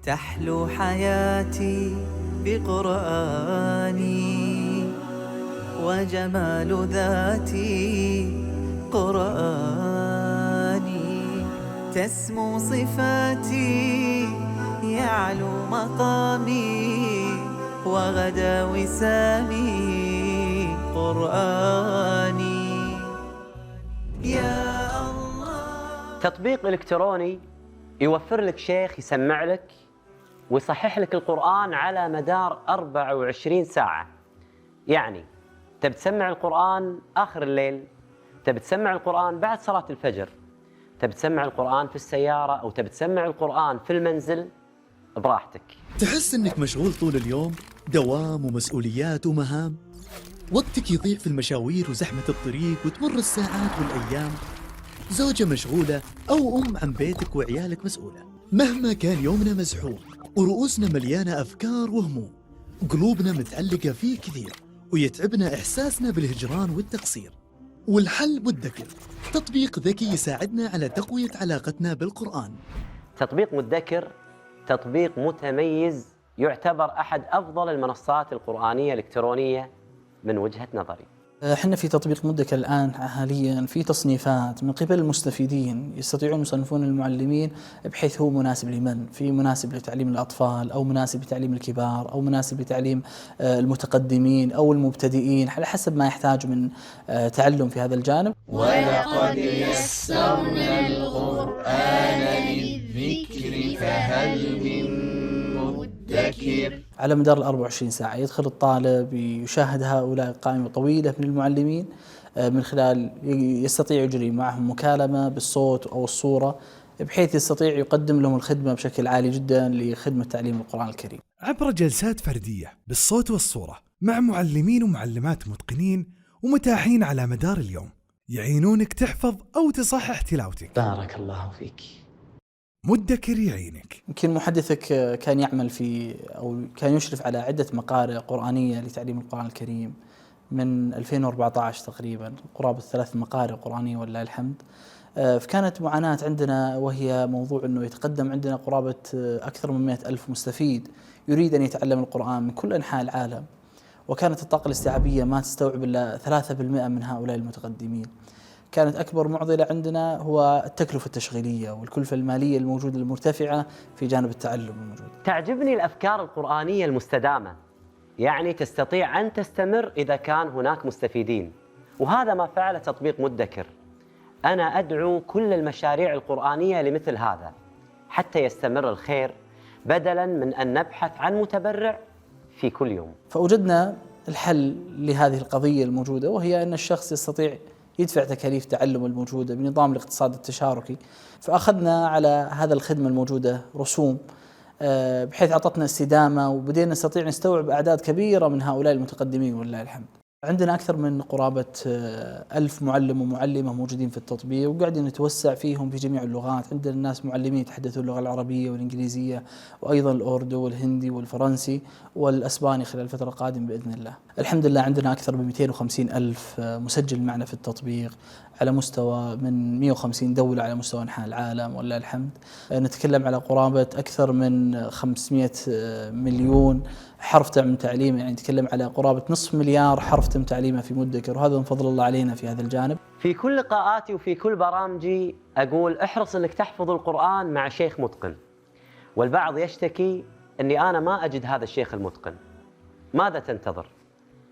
تحلو حياتي بقرآني، وجمال ذاتي قرآني، تسمو صفاتي يعلو مقامي، وغدا وسامي قرآني. يا الله. تطبيق إلكتروني يوفر لك شيخ يسمع لك ويصحح لك القرآن على مدار 24 ساعة. يعني تبي تسمع القرآن آخر الليل، تبي تسمع القرآن بعد صلاة الفجر، تبي تسمع القرآن في السيارة أو تبي تسمع القرآن في المنزل، براحتك. تحس انك مشغول طول اليوم، دوام ومسؤوليات ومهام، وقتك يضيع في المشاوير وزحمة الطريق وتمر الساعات والأيام، زوجة مشغولة أو أم عن بيتك وعيالك مسؤولة. مهما كان يومنا مزحوم ورؤوسنا مليانة أفكار وهموم، قلوبنا متعلقة فيه كثير، ويتعبنا إحساسنا بالهجران والتقصير. والحل مدكر، تطبيق ذكي يساعدنا على تقوية علاقتنا بالقرآن. تطبيق مدكر تطبيق متميز، يعتبر أحد أفضل المنصات القرآنية الإلكترونية من وجهة نظري. احنا في تطبيق مدكر الآن حاليا في تصنيفات من قبل المستفيدين، يستطيعون يصنفون المعلمين بحيث هو مناسب لمن، في مناسب لتعليم الأطفال أو مناسب لتعليم الكبار أو مناسب لتعليم المتقدمين أو المبتدئين على حسب ما يحتاج من تعلم في هذا الجانب. ولقد يسرنا القرآن للذكر فهل من مدكر. على مدار 24 ساعة يدخل الطالب يشاهد هؤلاء قائمة طويلة من المعلمين، من خلال يستطيع يجري معهم مكالمة بالصوت أو الصورة، بحيث يستطيع يقدم لهم الخدمة بشكل عالي جدا لخدمة تعليم القرآن الكريم عبر جلسات فردية بالصوت والصورة مع معلمين ومعلمات متقنين ومتاحين على مدار اليوم، يعينونك تحفظ أو تصحح تلاوتك. بارك الله فيك. مدكر يعينك. يمكن محدثك كان يعمل في أو كان يشرف على عدة مقارئ قرآنية لتعليم القرآن الكريم من 2014 تقريبا، قرابة 3 مقارئ قرآنية ولله الحمد. فكانت معاناة عندنا وهي موضوع أنه يتقدم عندنا قرابة أكثر من 100 ألف مستفيد يريد أن يتعلم القرآن من كل أنحاء العالم، وكانت الطاقة الاستيعابية ما تستوعب إلا 3% من هؤلاء المتقدمين. كانت أكبر معضلة عندنا هو التكلفة التشغيلية والكلفة المالية الموجودة المرتفعة في جانب التعلم الموجود. تعجبني الأفكار القرآنية المستدامة، يعني تستطيع أن تستمر إذا كان هناك مستفيدين، وهذا ما فعله تطبيق مدكر. أنا أدعو كل المشاريع القرآنية لمثل هذا حتى يستمر الخير، بدلاً من أن نبحث عن متبرع في كل يوم. فوجدنا الحل لهذه القضية الموجودة، وهي أن الشخص يستطيع يدفع تكاليف تعلم الموجودة بنظام الاقتصاد التشاركي. فأخذنا على هذا الخدمة الموجودة رسوم، بحيث أعطتنا استدامة، وبدينا نستطيع نستوعب أعداد كبيرة من هؤلاء المتقدمين ولله الحمد. عندنا أكثر من قرابة 1000 معلم ومعلمة موجودين في التطبيق، وقاعدين نتوسع فيهم في جميع اللغات. عندنا الناس معلمين يتحدثون اللغة العربية والإنجليزية وأيضا الأوردو والهندي والفرنسي والأسباني خلال الفترة القادمة بإذن الله. الحمد لله عندنا أكثر من 250 ألف مسجل معنا في التطبيق على مستوى من 150 دولة على مستوى أنحاء العالم ولله الحمد. نتكلم على قرابة أكثر من 500 مليون حرف تم تعليمه، يعني نتكلم على قرابة نصف مليار حرف تم تعليمه في مدكر، وهذا من فضل الله علينا في هذا الجانب. في كل لقاءاتي وفي كل برامجي أقول احرص أنك تحفظ القرآن مع شيخ متقن، والبعض يشتكي أني أنا ما أجد هذا الشيخ المتقن. ماذا تنتظر؟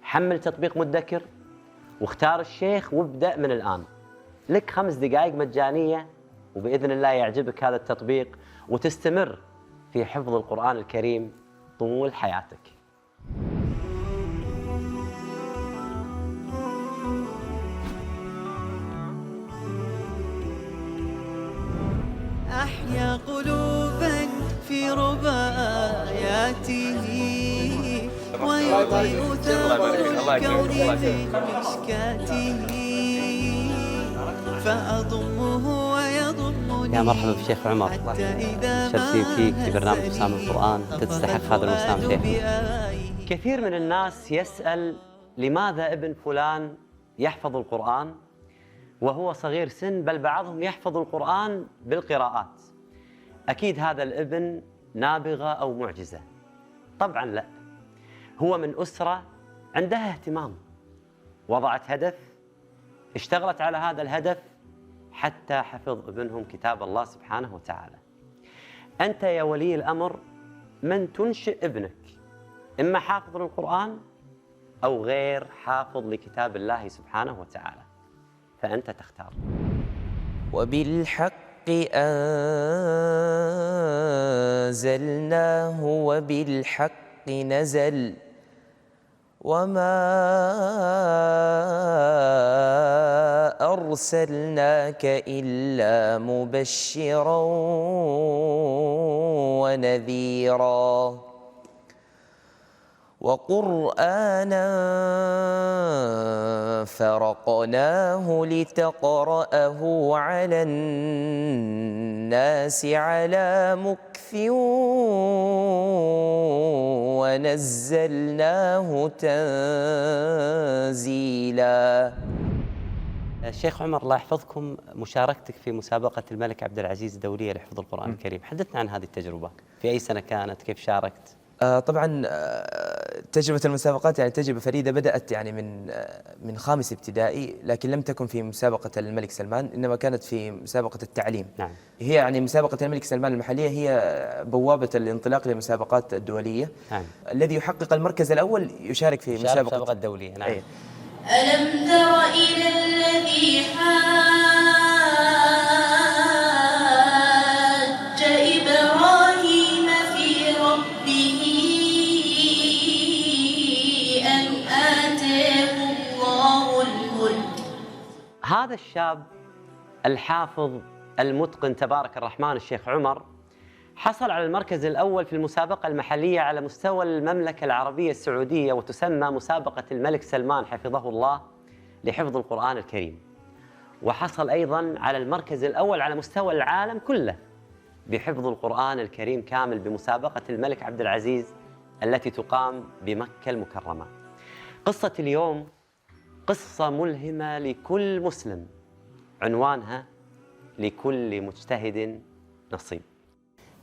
حمل تطبيق مدكر واختار الشيخ وابدأ من الآن. لك 5 دقائق مجانية، وبإذن الله يعجبك هذا التطبيق وتستمر في حفظ القرآن الكريم طول حياتك. أحيا قلوبا في ربى آياته، ويضيء ثغر الكون في مشكاته، فأضمه ويضمني. يا مرحبا بالشيخ عمر، شرفي فيك في برنامج وسام القرآن، تستحق هذا الوسام شيخ. كثير من الناس يسأل لماذا ابن فلان يحفظ القرآن وهو صغير سن، بل بعضهم يحفظ القرآن بالقراءات. أكيد هذا الابن نابغة أو معجزة؟ طبعا لا. هو من أسرة عندها اهتمام، وضعت هدف، اشتغلت على هذا الهدف حتى حفظ ابنهم كتاب الله سبحانه وتعالى. أنت يا ولي الأمر من تنشئ ابنك، إما حافظ للقرآن أو غير حافظ لكتاب الله سبحانه وتعالى، فأنت تختار. وبالحق أنزلناه وبالحق نزل وما أرسلناك إلا مبشرا ونذيرا وقرآنا فرقناه لتقرأه على الناس على مكث ونزلناه تنزيلا. الشيخ عمر، الله يحفظكم، مشاركتك في مسابقة الملك عبد العزيز الدولية لحفظ القرآن الكريم، حدثنا عن هذه التجربة. في أي سنة كانت؟ كيف شاركت؟ طبعا تجربة المسابقات يعني تجربة فريدة، بدأت يعني من خامس ابتدائي، لكن لم تكن في مسابقة الملك سلمان، إنما كانت في مسابقة التعليم. نعم. هي يعني مسابقة الملك سلمان المحلية هي بوابة الانطلاق للمسابقات الدولية. نعم. الذي يحقق المركز الأول يشارك في مسابقة الدولية. نعم. أي. ألم تر إلى الذي حاج إبراهيم في ربه أن آتاه الله الملك. هذا الشاب الحافظ المتقن تبارك الرحمن الشيخ عمر حصل على المركز الأول في المسابقة المحلية على مستوى المملكة العربية السعودية، وتسمى مسابقة الملك سلمان حفظه الله لحفظ القرآن الكريم. وحصل أيضاً على المركز الأول على مستوى العالم كله بحفظ القرآن الكريم كامل بمسابقة الملك عبد العزيز التي تقام بمكة المكرمة. قصة اليوم قصة ملهمة لكل مسلم، عنوانها لكل مجتهد نصيب.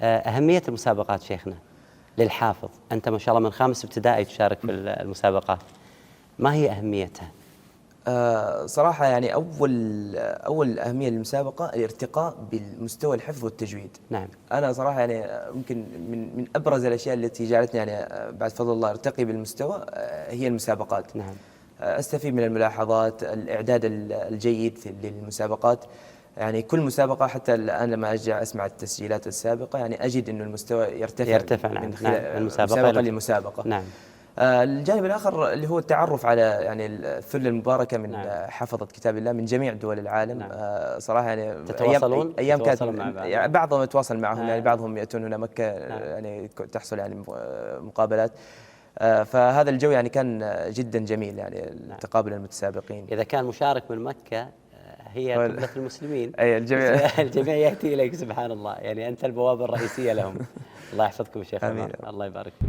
أهمية المسابقات شيخنا للحافظ، أنت ما شاء الله من خامس ابتدائي تشارك في المسابقات، ما هي أهميتها؟ صراحة يعني أول أهمية للمسابقة الارتقاء بالمستوى الحفظ والتجويد. نعم. أنا صراحة يعني ممكن من أبرز الأشياء التي جعلتني يعني بعد فضل الله ارتقي بالمستوى هي المسابقات. نعم. أستفيد من الملاحظات، الإعداد الجيد للمسابقات. يعني كل مسابقة حتى الآن لما أرجع أسمع التسجيلات السابقة يعني أجد أنه المستوى يرتفع نعم. من خلال المسابقة للمسابقة. نعم. الجانب الآخر اللي هو التعرف على يعني الثلة المباركة من نعم. حفظة كتاب الله من جميع دول العالم. نعم. صراحة يعني تتواصلون؟ أيام كانت مع بعض. يعني بعضهم أتواصل معهم. يعني نعم. بعضهم يأتون هنا مكة. نعم. يعني تحصل يعني مقابلات. فهذا الجو يعني كان جدا جميل، يعني تقابل المتسابقين. إذا كان مشارك من مكة هي قبلة المسلمين. أي الجميع يأتي إليك سبحان الله، يعني أنت البوابة الرئيسية لهم. الله يحفظكم شيخ عمر، الله يبارك فيك.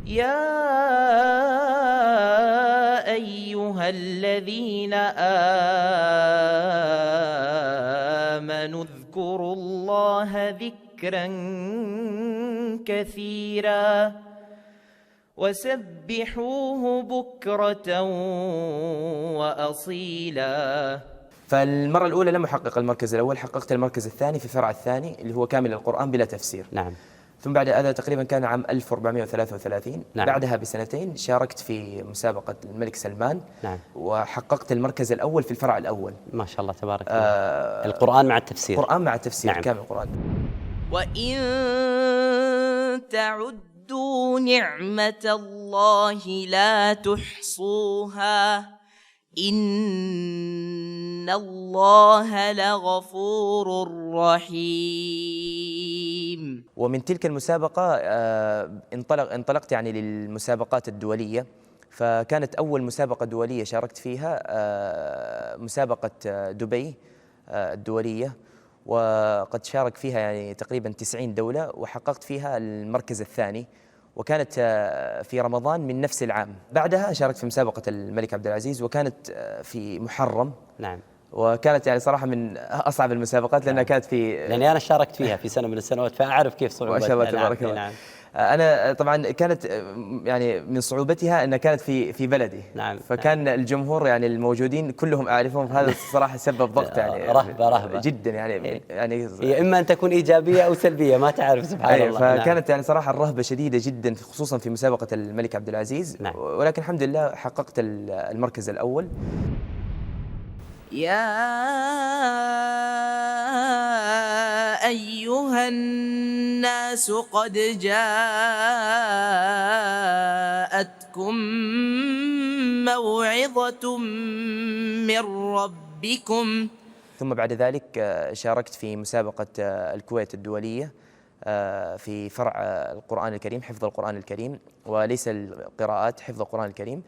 يا أيها الذين آمنوا اذكروا الله ذكرا كثيرا وسبحوه بكرة وأصيلا. فالمرة الأولى لم أحقق المركز الأول، حققت المركز الثاني في الفرع الثاني اللي هو كامل القرآن بلا تفسير. نعم. ثم بعد هذا تقريبا كان عام 1433. نعم. بعدها بسنتين شاركت في مسابقة الملك سلمان. نعم. وحققت المركز الأول في الفرع الأول. ما شاء الله تبارك الله. القرآن مع التفسير. القرآن مع التفسير. نعم. كامل القرآن. وإن تعدوا نعمة الله لا تحصوها إن الله لغفور رحيم. ومن تلك المسابقة انطلقت يعني للمسابقات الدولية. فكانت أول مسابقة دولية شاركت فيها مسابقة دبي الدولية، وقد شارك فيها يعني تقريبا 90 دولة، وحققت فيها المركز الثاني، وكانت في رمضان من نفس العام. بعدها شاركت في مسابقة الملك عبد العزيز، وكانت في محرم. نعم. وكانت يعني صراحة من أصعب المسابقات لأنها كانت في لاني انا شاركت فيها في سنه من السنوات فاعرف كيف صعوبتها. ما شاء الله نعم، تبارك الله. نعم. أنا طبعا كانت يعني من صعوبتها أنها كانت في بلدي. نعم. فكان الجمهور يعني الموجودين كلهم أعرفهم، فهذا الصراحة سبب ضغط يعني رهبة جدا يعني هي اما ان تكون ايجابيه او سلبيه، ما تعرف سبحان الله. فكانت يعني صراحة الرهبة شديدة جدا خصوصا في مسابقة الملك عبد العزيز. نعم. ولكن الحمد لله حققت المركز الأول. يا أيها الناس قد جاءتكم موعظة من ربكم. ثم بعد ذلك شاركت في مسابقة الكويت الدولية في فرع القرآن الكريم، حفظ القرآن الكريم وليس القراءات، حفظ القرآن الكريم،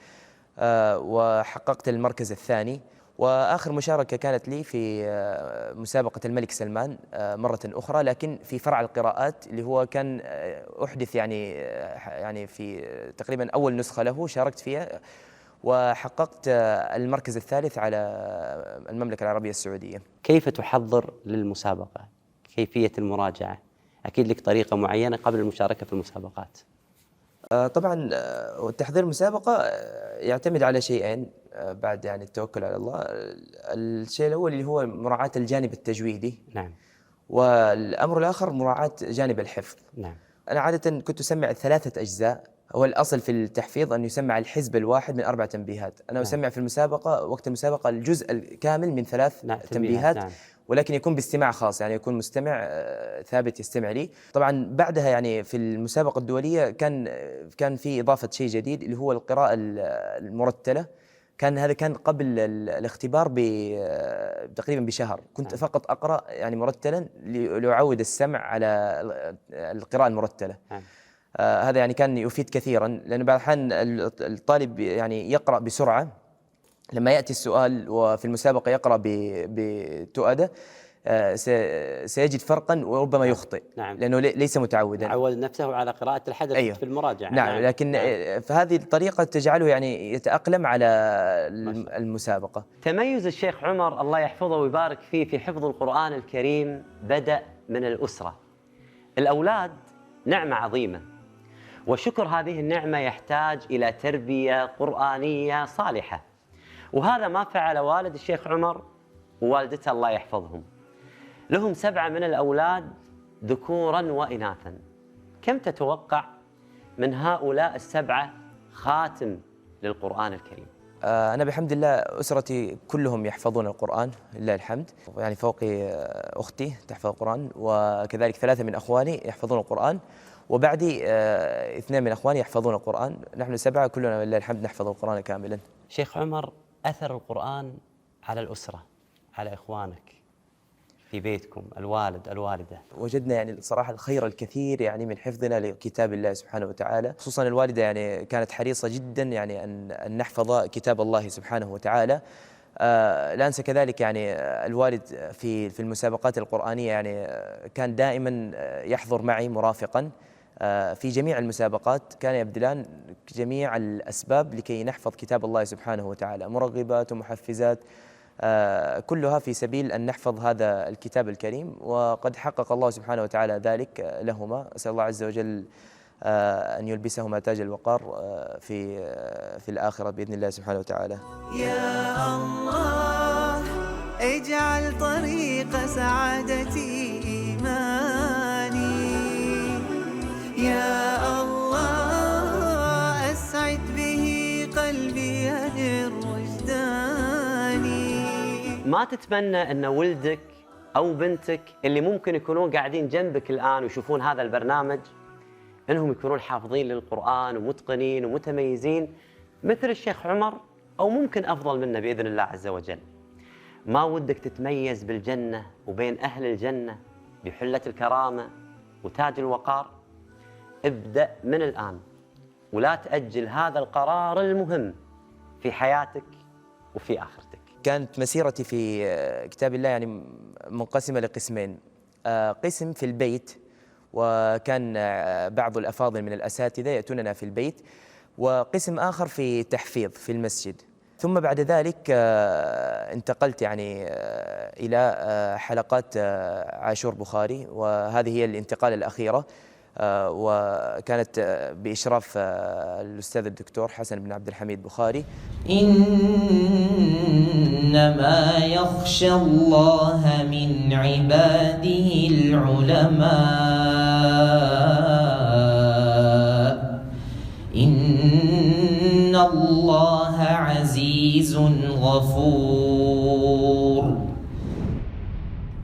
وحققت المركز الثاني. وآخر مشاركة كانت لي في مسابقة الملك سلمان مرة أخرى، لكن في فرع القراءات اللي هو كان أحدث يعني في تقريبا أول نسخة له شاركت فيها، وحققت المركز الثالث على المملكة العربية السعودية. كيف تحضر للمسابقه؟ كيفيه المراجعه؟ اكيد لك طريقه معينه قبل المشاركه في المسابقات. طبعا تحضير المسابقة يعتمد على شيئين بعد يعني التوكل على الله. الشيء الأول اللي هو مراعاة الجانب التجويدي. نعم. والأمر الآخر مراعاة جانب الحفظ. نعم. أنا عادة كنت أسمع 3 أجزاء. هو الأصل في التحفيظ أن يسمع الحزب الواحد من 4 تنبيهات. أنا أسمع في المسابقة وقت المسابقة الجزء الكامل من 3 تنبيهات. نعم. ولكن يكون باستماع خاص، يعني يكون مستمع ثابت يستمع لي. طبعا بعدها يعني في المسابقة الدولية كان في إضافة شيء جديد اللي هو القراءة المرتلة. هذا كان قبل الاختبار تقريبا بشهر. كنت فقط أقرأ يعني مرتلا لأعود السمع على القراءة المرتلة. هذا يعني كان يفيد كثيرا، لأن بعض الأحيان الطالب يعني يقرأ بسرعة، لما يأتي السؤال وفي المسابقة يقرأ بتؤدة سيجد فرقا وربما يخطئ. نعم. لأنه ليس متعودا، عود نفسه على قراءة الحدث. أيوه. في المراجعة. نعم. لكن فهذه الطريقة تجعله يعني يتأقلم على المسابقة. تميز الشيخ عمر الله يحفظه ويبارك فيه في حفظ القرآن الكريم بدأ من الأسرة. الأولاد نعمة عظيمة، وشكر هذه النعمة يحتاج إلى تربية قرآنية صالحة، وهذا ما فعل والد الشيخ عمر ووالدته الله يحفظهم. لهم 7 من الأولاد ذكورا وإناثا. كم تتوقع من هؤلاء ال7 خاتم للقرآن الكريم؟ أنا بحمد الله أسرتي كلهم يحفظون القرآن لله الحمد. يعني فوقي أختي تحفظ القرآن، وكذلك 3 من أخواني يحفظون القرآن، وبعدي 2 من أخواني يحفظون القرآن. نحن 7 كلنا لله الحمد نحفظ القرآن كاملا. شيخ عمر، أثر القرآن على الأسرة، على إخوانك في بيتكم، الوالد الوالدة. وجدنا يعني صراحة الخير الكثير يعني من حفظنا لكتاب الله سبحانه وتعالى، خصوصا الوالدة يعني كانت حريصة جدا يعني أن نحفظ كتاب الله سبحانه وتعالى. لا أنسى كذلك يعني الوالد في المسابقات القرآنية يعني كان دائما يحضر معي مرافقا في جميع المسابقات. كان يبذلان جميع الأسباب لكي نحفظ كتاب الله سبحانه وتعالى، مرغبات ومحفزات، كلها في سبيل أن نحفظ هذا الكتاب الكريم. وقد حقق الله سبحانه وتعالى ذلك لهما. أسأل الله عز وجل أن يلبسهما تاج الوقار في الآخرة بإذن الله سبحانه وتعالى. يا الله اجعل طريق سعادتي إيماني، يا الله أسعد به قلبي أهل وجداني. ما تتمنى أن ولدك أو بنتك اللي ممكن يكونون قاعدين جنبك الآن ويشوفون هذا البرنامج أنهم يكونون حافظين للقرآن ومتقنين ومتميزين مثل الشيخ عمر، أو ممكن أفضل منه بإذن الله عز وجل؟ ما ودك تتميز بالجنة وبين أهل الجنة بحلة الكرامة وتاج الوقار؟ ابدأ من الآن ولا تأجل هذا القرار المهم في حياتك وفي آخرتك. كانت مسيرتي في كتاب الله يعني منقسمة لقسمين. قسم في البيت، وكان بعض الأفاضل من الأساتذة يأتوننا في البيت، وقسم آخر في تحفيظ في المسجد. ثم بعد ذلك انتقلت يعني إلى حلقات عاشور بخاري، وهذه هي الانتقالة الأخيرة، وكانت بإشراف الأستاذ الدكتور حسن بن عبد الحميد بخاري. إنما يخشى الله من عباده العلماء إن الله عزيز غفور.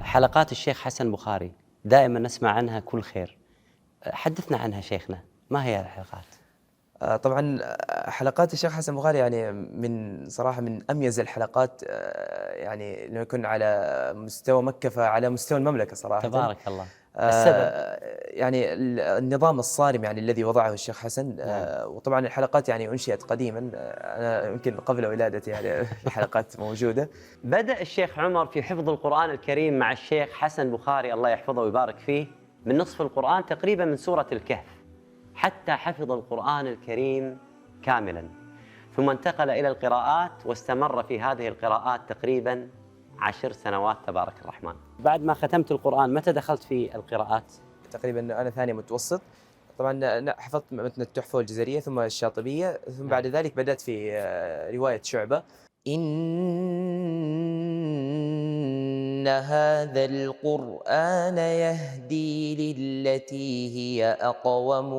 حلقات الشيخ حسن بخاري دائما نسمع عنها كل خير، حدثنا عنها شيخنا، ما هي الحلقات؟ طبعا حلقات الشيخ حسن بخاري يعني من صراحة من أميز الحلقات، يعني لما يكون على مستوى مكة فعلى مستوى المملكة صراحة. تبارك الله. السبب يعني النظام الصارم يعني الذي وضعه الشيخ حسن. وطبعا الحلقات يعني أنشئت قديما، أنا يمكن قبل ولادتي يعني الحلقات موجودة. بدأ الشيخ عمر في حفظ القرآن الكريم مع الشيخ حسن بخاري الله يحفظه ويبارك فيه من نصف القرآن تقريبا من سورة الكهف حتى حفظ القرآن الكريم كاملا، ثم انتقل إلى القراءات واستمر في هذه القراءات تقريبا 10 سنوات تبارك الرحمن. بعد ما ختمت القرآن متى دخلت في القراءات؟ تقريبا أنا ثاني متوسط. طبعا حفظت متن التحفة والجزرية ثم الشاطبية، ثم بعد ذلك بدأت في رواية شعبة. إن هذا القرآن يهدي للتي هي أقوم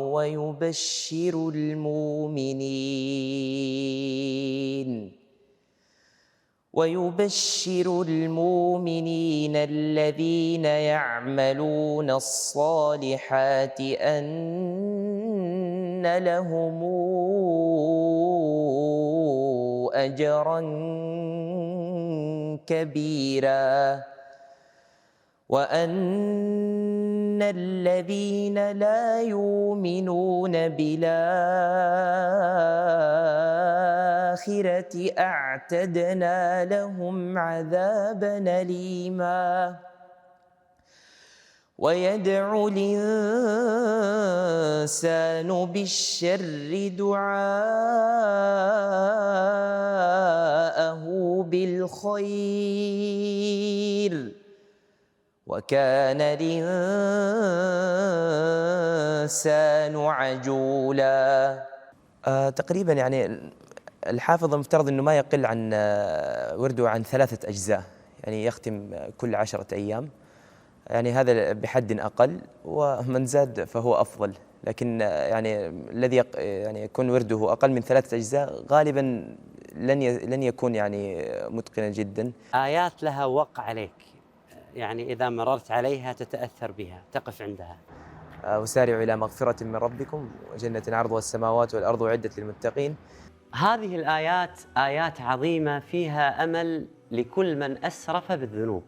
ويبشر المؤمنين الذين يعملون الصالحات أن لهم أجرا كبيرا، وأن الذين لا يؤمنون بالآخرة أعتدنا لهم عذابا أليما. ويدعو الإنسان بالشر دعاءه بالخير، وكان الإنسان عجولا. تقريبا يعني الحافظ المفترض أنه ما يقل عن ورده عن 3 أجزاء، يعني يختم كل 10 أيام، يعني هذا بحد أقل، ومن زاد فهو أفضل. لكن يعني الذي يعني يكون ورده أقل من 3 أجزاء غالبا لن يكون يعني متقنا جدا. آيات لها وقع عليك، يعني إذا مررت عليها تتأثر بها، تقف عندها. وسارعوا إلى مغفرة من ربكم وجنة عرضها السماوات والأرض أعدت للمتقين. هذه الآيات آيات عظيمة فيها أمل لكل من أسرف بالذنوب،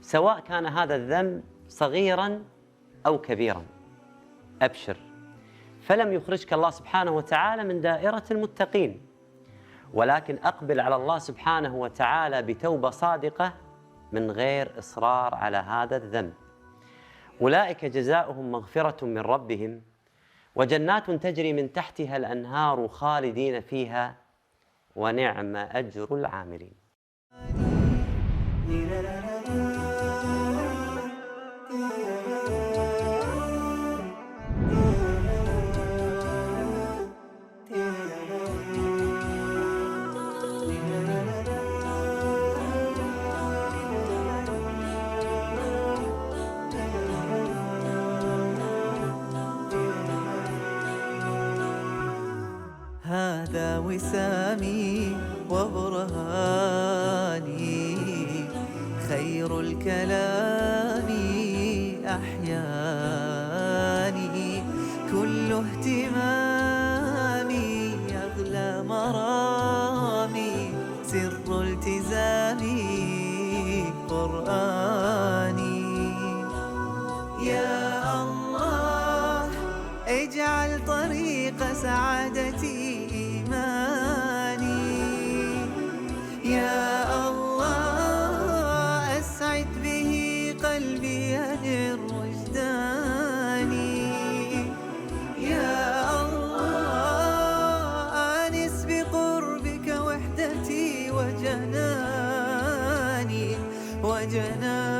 سواء كان هذا الذنب صغيرا أو كبيرا. أبشر، فلم يخرجك الله سبحانه وتعالى من دائرة المتقين، ولكن أقبل على الله سبحانه وتعالى بتوبة صادقة من غير إصرار على هذا الذنب. أولئك جزاؤهم مغفرة من ربهم وجنات تجري من تحتها الأنهار خالدين فيها ونعم أجر العاملين. هذا وسامي وبرهاني، خير الكلام أحياني، كل اهتمامي أغلى مرامي، سر التزامي قرآني. يا الله اجعل طريق سعادتي إيماني، يا الله أسعد به قلبي ينر وجداني، يا الله آنس بقربك وحدتي وجنى